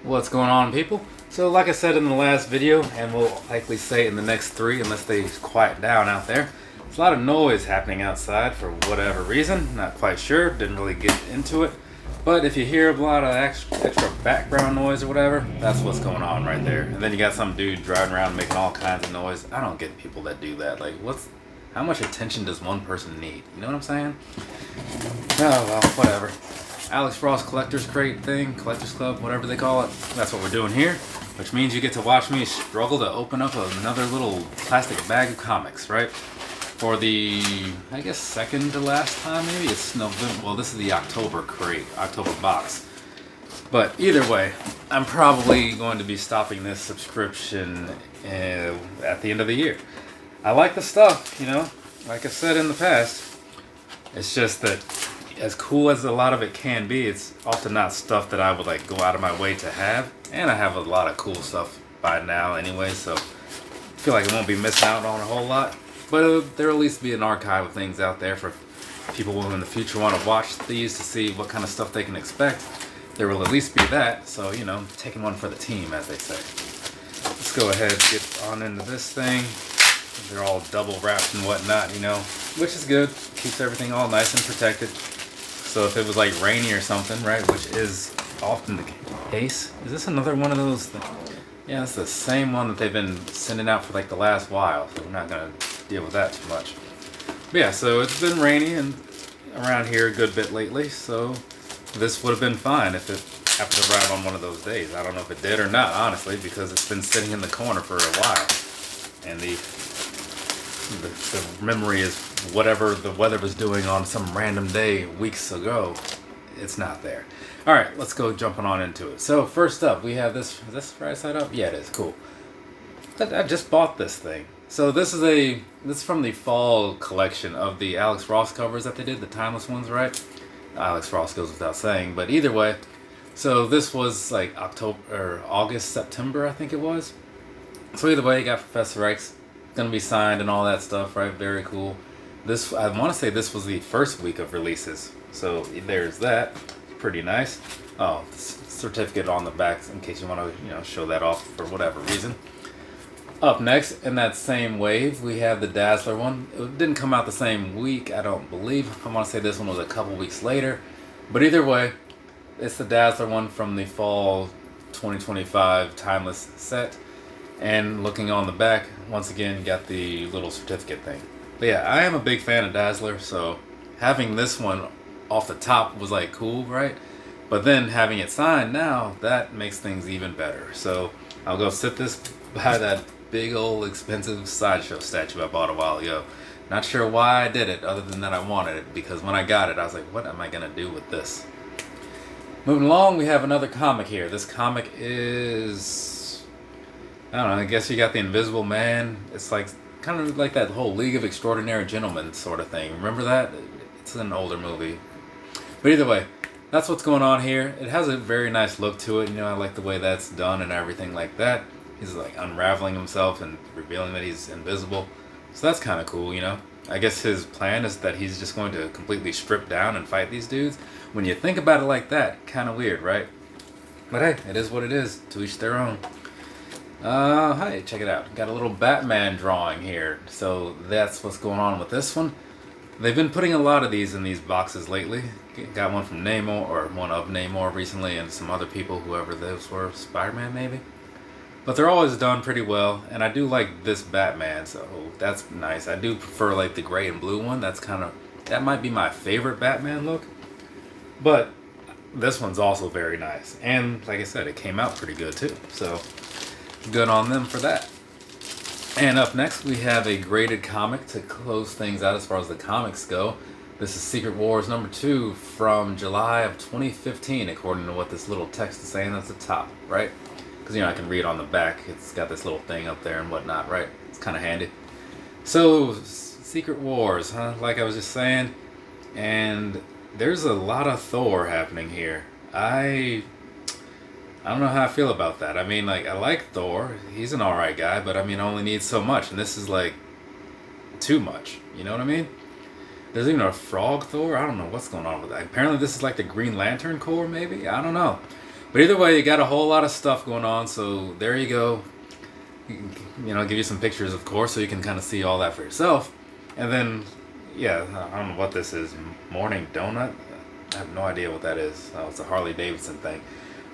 What's going on, people? So like I said in the last video, and we'll likely say in the next three unless they quiet down out there, there's a lot of noise happening outside for whatever reason. Not quite sure, didn't really get into it. But if you hear a lot of extra background noise or whatever, that's what's going on right there. And then you got some dude driving around making all kinds of noise. I don't get people that do that. Like, how much attention does one person need? You know what I'm saying? Oh well, whatever. Alex Frost Collector's Crate thing, Collector's Club, whatever they call it. That's what we're doing here, which means you get to watch me struggle to open up another little plastic bag of comics, right? For the, I guess, second to last time, maybe? It's November. Well, this is the October crate, October box. But either way, I'm probably going to be stopping this subscription at the end of the year. I like the stuff, you know, like I said in the past. It's just that as cool as a lot of it can be, it's often not stuff that I would like go out of my way to have. And I have a lot of cool stuff by now anyway, so I feel like I won't be missing out on a whole lot. But there'll at least be an archive of things out there for people who in the future want to watch these to see what kind of stuff they can expect. There will at least be that, so you know, taking one for the team, as they say. Let's go ahead and get on into this thing. They're all double wrapped and whatnot, you know, which is good. Keeps everything all nice and protected. So if it was like rainy or something, right, which is often the case. Is this another one of those things? Yeah, it's the same one that they've been sending out for like the last while, so we're not going to deal with that too much. But yeah, so it's been rainy and around here a good bit lately, so this would have been fine if it happened to arrive on one of those days. I don't know if it did or not, honestly, because it's been sitting in the corner for a while. And the memory is whatever the weather was doing on some random day weeks ago, it's not there. All right, let's go jumping on into it. So first up, we have this. Is this right side up? Yeah, it is. Cool. I just bought this thing. So this is from the fall collection of the Alex Frost covers that they did, the timeless ones, right? Alex Frost goes without saying, but either way. So this was like October or August, September, I think it was. So either way, you got Professor X gonna be signed and all that stuff, right? Very cool. This, I want to say this was the first week of releases, so there's that. Pretty nice. Oh, certificate on the back in case you want to, you know, show that off for whatever reason. Up next, in that same wave, we have the Dazzler one. It didn't come out the same week, I don't believe. I want to say this one was a couple weeks later, but either way, it's the Dazzler one from the fall 2025 timeless set. And looking on the back, once again, you got the little certificate thing. But yeah, I am a big fan of Dazzler, so having this one off the top was like cool, right? But then having it signed now, that makes things even better. So I'll go sit this by that big old expensive Sideshow statue I bought a while ago. Not sure why I did it, other than that I wanted it, because when I got it, I was like, what am I gonna do with this? Moving along, we have another comic here. This comic is, I don't know, I guess you got the Invisible Man. It's like kind of like that whole League of Extraordinary Gentlemen sort of thing. Remember that? It's an older movie. But either way, that's what's going on here. It has a very nice look to it. You know, I like the way that's done and everything like that. He's like unraveling himself and revealing that he's invisible. So that's kind of cool, you know. I guess his plan is that he's just going to completely strip down and fight these dudes. When you think about it like that, kind of weird, right? But hey, it is what it is. To each their own. Hey, check it out. Got a little Batman drawing here. So that's what's going on with this one. They've been putting a lot of these in these boxes lately. Got one from Namor, or one of Namor recently, and some other people, whoever those were, Spider-Man maybe. But they're always done pretty well, and I do like this Batman, so that's nice. I do prefer like the gray and blue one. That might be my favorite Batman look. But this one's also very nice, and like I said, it came out pretty good too. So good on them for that. And up next, we have a graded comic to close things out as far as the comics go. This is Secret Wars number 2 from July of 2015, according to what this little text is saying at the top, right? Because, you know, I can read on the back. It's got this little thing up there and whatnot, right? It's kind of handy. So, Secret Wars, huh? Like I was just saying. And there's a lot of Thor happening here. I don't know how I feel about that. I mean, like, I like Thor. He's an alright guy, but I mean, I only need so much. And this is, like, too much. You know what I mean? There's even a frog Thor. I don't know what's going on with that. Apparently, this is like the Green Lantern Corps, maybe? I don't know. But either way, you got a whole lot of stuff going on, so there you go. You know, give you some pictures, of course, so you can kind of see all that for yourself. And then, yeah, I don't know what this is. Morning Donut? I have no idea what that is. Oh, it's a Harley Davidson thing.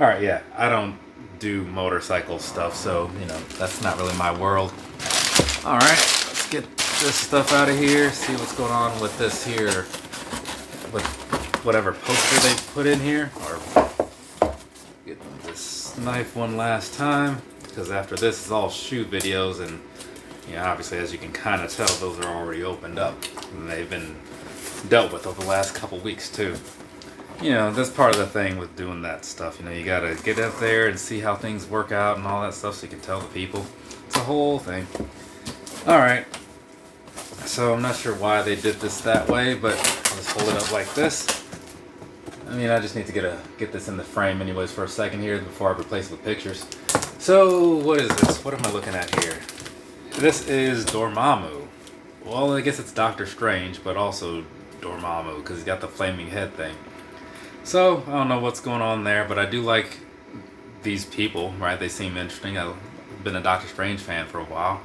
All right, yeah, I don't do motorcycle stuff, so, you know, that's not really my world. All right, let's get this stuff out of here, see what's going on with this here, with whatever poster they put in here, or get this knife one last time, because after this is all shoe videos, and you know, obviously, as you can kind of tell, those are already opened up, and they've been dealt with over the last couple weeks too. You know, that's part of the thing with doing that stuff. You know, you gotta get up there and see how things work out and all that stuff, so you can tell the people. It's a whole thing. All right. So I'm not sure why they did this that way, but I'll just hold it up like this. I mean, I just need to get this in the frame anyways for a second here before I replace it with pictures. So what is this? What am I looking at here? This is Dormammu. Well, I guess it's Doctor Strange, but also Dormammu because he's got the flaming head thing. So I don't know what's going on there, but I do like these people, right? They seem interesting. I've been a Doctor Strange fan for a while.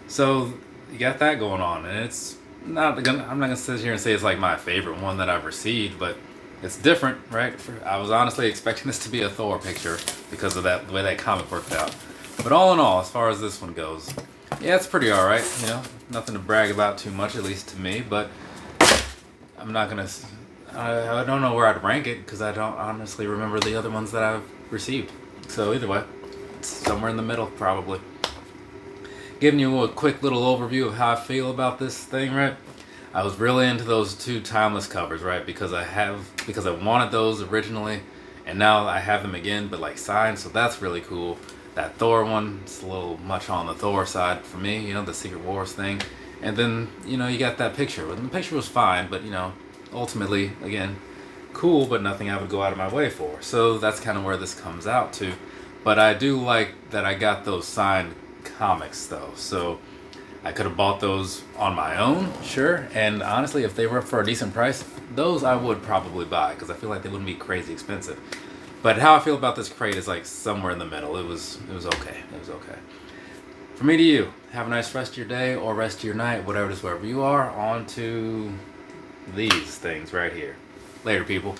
So you got that going on, and it's not gonna, I'm not gonna sit here and say it's like my favorite one that I've received, but it's different, right? I was honestly expecting this to be a Thor picture because of the way that comic worked out. But all in all, as far as this one goes, yeah, it's pretty alright, you know, nothing to brag about too much, at least to me, but I'm not gonna, I don't know where I'd rank it because I don't honestly remember the other ones that I've received. So either way, it's somewhere in the middle probably. Giving you a quick little overview of how I feel about this thing, right? I was really into those two timeless covers, right? Because I wanted those originally, and now I have them again, but like signed, so that's really cool. That Thor one, it's a little much on the Thor side for me, you know, the Secret Wars thing. And then, you know, you got that picture. And the picture was fine, but, you know, ultimately, again, cool, but nothing I would go out of my way for. So that's kind of where this comes out to. But I do like that I got those signed comics though, so I could have bought those on my own, sure, and honestly if they were for a decent price, those I would probably buy because I feel like they wouldn't be crazy expensive. But how I feel about this crate is like somewhere in the middle. It was okay. It was okay. From me to you, have a nice rest of your day or rest of your night, whatever it is, wherever you are. On to these things right here. Later, people.